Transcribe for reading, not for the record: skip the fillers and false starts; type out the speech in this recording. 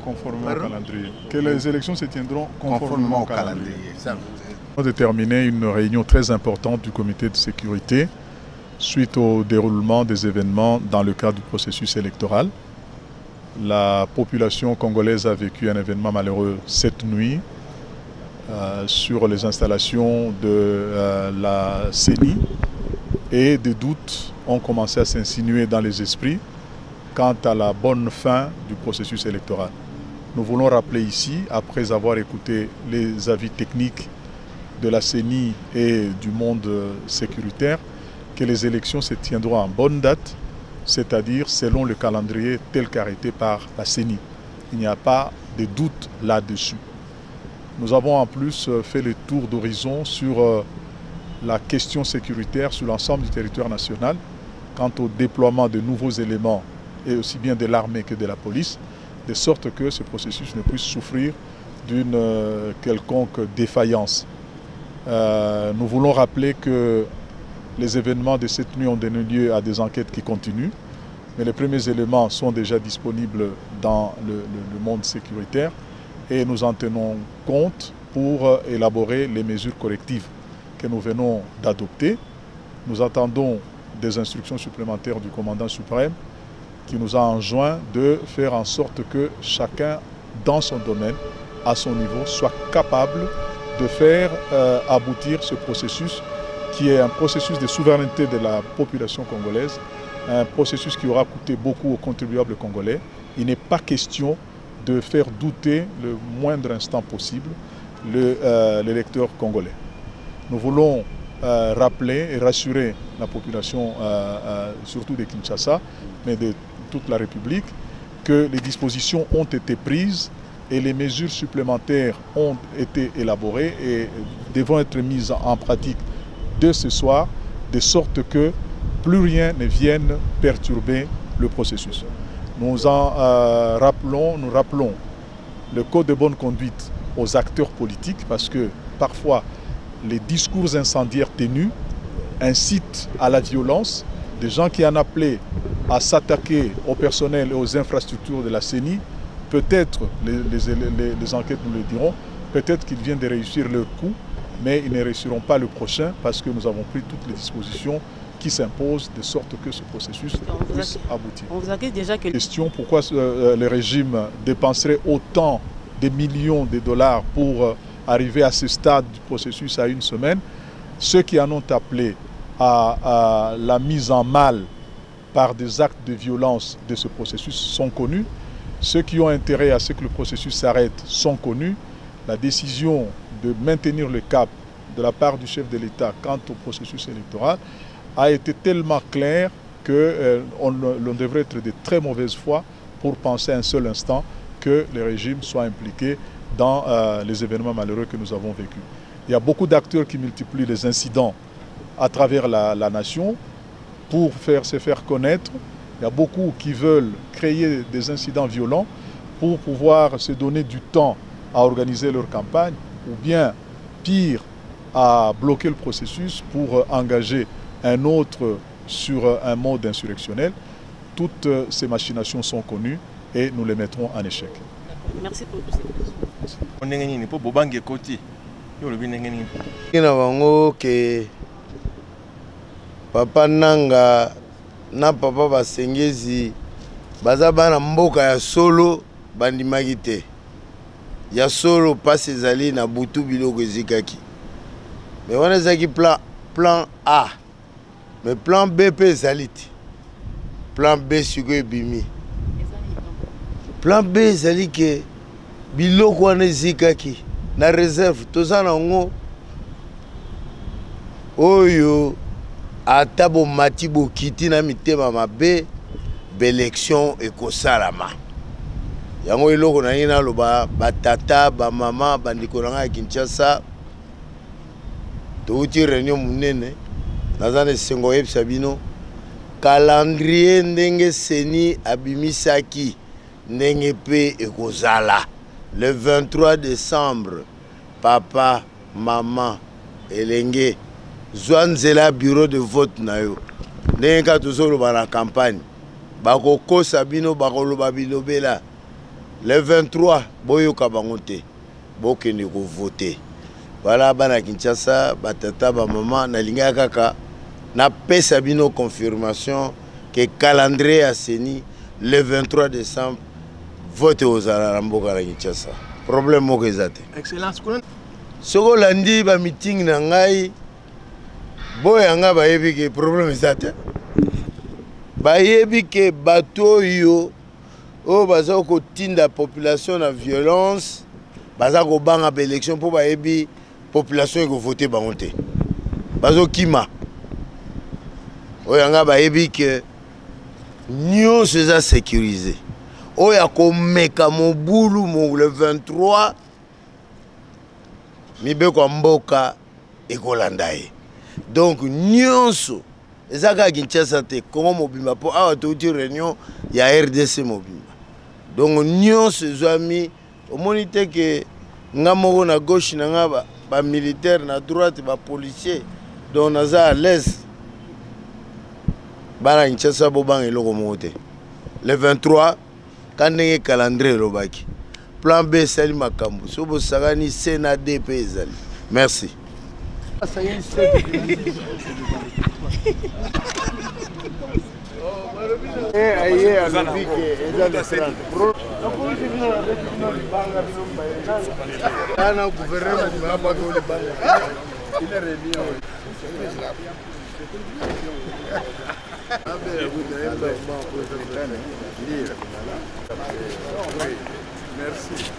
Conformément au calendrier. Que les élections se tiendront conformément au calendrier. On a déterminé une réunion très importante du comité de sécurité suite au déroulement des événements dans le cadre du processus électoral. La population congolaise a vécu un événement malheureux cette nuit sur les installations de la CENI et des doutes ont commencé à s'insinuer dans les esprits quant à la bonne fin du processus électoral. Nous voulons rappeler ici, après avoir écouté les avis techniques de la CENI et du monde sécuritaire, que les élections se tiendront en bonne date, c'est-à-dire selon le calendrier tel qu'arrêté par la CENI. Il n'y a pas de doute là-dessus. Nous avons en plus fait le tour d'horizon sur la question sécuritaire sur l'ensemble du territoire national quant au déploiement de nouveaux éléments et aussi bien de l'armée que de la police, de sorte que ce processus ne puisse souffrir d'une quelconque défaillance. Nous voulons rappeler que les événements de cette nuit ont donné lieu à des enquêtes qui continuent, mais les premiers éléments sont déjà disponibles dans le monde sécuritaire et nous en tenons compte pour élaborer les mesures correctives que nous venons d'adopter. Nous attendons des instructions supplémentaires du commandant suprême qui nous a enjoint de faire en sorte que chacun, dans son domaine, à son niveau, soit capable de faire aboutir ce processus qui est un processus de souveraineté de la population congolaise, un processus qui aura coûté beaucoup aux contribuables congolais. Il n'est pas question de faire douter le moindre instant possible l'électeur congolais. Nous voulons rappeler et rassurer la population, surtout de Kinshasa, mais de toute la République, que les dispositions ont été prises et les mesures supplémentaires ont été élaborées et devront être mises en pratique de ce soir, de sorte que plus rien ne vienne perturber le processus. Nous rappelons le code de bonne conduite aux acteurs politiques parce que parfois les discours incendiaires tenus incitent à la violence. Des gens qui en appelaient à s'attaquer au personnel et aux infrastructures de la CENI, peut-être, les enquêtes nous le diront, peut-être qu'ils viennent de réussir leur coup, mais ils ne réussiront pas le prochain parce que nous avons pris toutes les dispositions qui s'imposent de sorte que ce processus puisse aboutir. On vous inquiète déjà que... Question, pourquoi le régime dépenserait autant de millions de dollars pour arriver à ce stade du processus à une semaine? Ceux qui en ont appelé à la mise en mal par des actes de violence de ce processus sont connus. Ceux qui ont intérêt à ce que le processus s'arrête sont connus. La décision de maintenir le cap de la part du chef de l'État quant au processus électoral a été tellement claire qu'on devrait être de très mauvaise foi pour penser un seul instant que le régime soit impliqué dans les événements malheureux que nous avons vécus. Il y a beaucoup d'acteurs qui multiplient les incidents à travers la nation pour se faire connaître. Il y a beaucoup qui veulent créer des incidents violents pour pouvoir se donner du temps à organiser leur campagne ou bien, pire, à bloquer le processus pour engager un autre sur un mode insurrectionnel. Toutes ces machinations sont connues et nous les mettrons en échec. Merci pour tout ça. Papa Nanga na papa Basengezi baza bana mboka ya solo bandimaki te. Ya solo pasi ezali na butu biloko ezikaki. Mais wana ezaki plan A. Mais plan B pe ezali te. Plan B sikoyo ebimi. Plan B ezali ke biloko wana ezikaki na réserve toza nango oyo ata bomati bokiti na mitema mabe bélection ekosalama. Yango eloko na ngai naloba batata bamama bandeko na ngai ya Kinshasa touti réunion munene naza na esengo oyebisa bino calendrier ndenge CENI abimisaki ndenge pe ekozala le 23 décembre. Papa, maman, elenge zwa nzela bureau de vote na yo ndenge ka tozoloba na campagne bakokosa bino bakoloba bilobela le 23 boyoka bango te bokende ko voter. Voilà bana Kinshasa batata ba maman na linga kaka na pesa bino confirmation que calendrier a seni le 23 décembre vote aux Aramboka na Kinshasa. Problème moko ezate. Excellence. Soko landi ba meeting na ngai boyanga ba yebi ke problème ezate. Ba yebi ke bato yo o baza ko tinda population na violence baza ko banga ba élection pour ba yebi population ko voter bango te. Bazo kima. Oyanga ba yebi ke nyonso eza sécurisé. Oya ko meka mobulu mo le 23 mibe kwa mboka ekolanda ye. Donc nyonso ezaka Kinshasa te Congo mobimba po awa touti réunion ya RDC mobimba. Donc nyonso ezwami omoni te ke nga moko na gauche na nga ba militaire na droite ba policier donc naza à l'aise. Bana Kinshasa bo bang eloko moko te. Le 23 quand ndenge calendrier lobaki. Plan B sali makambo. So bo sagani CNAD pe ezali. Merci. Merci.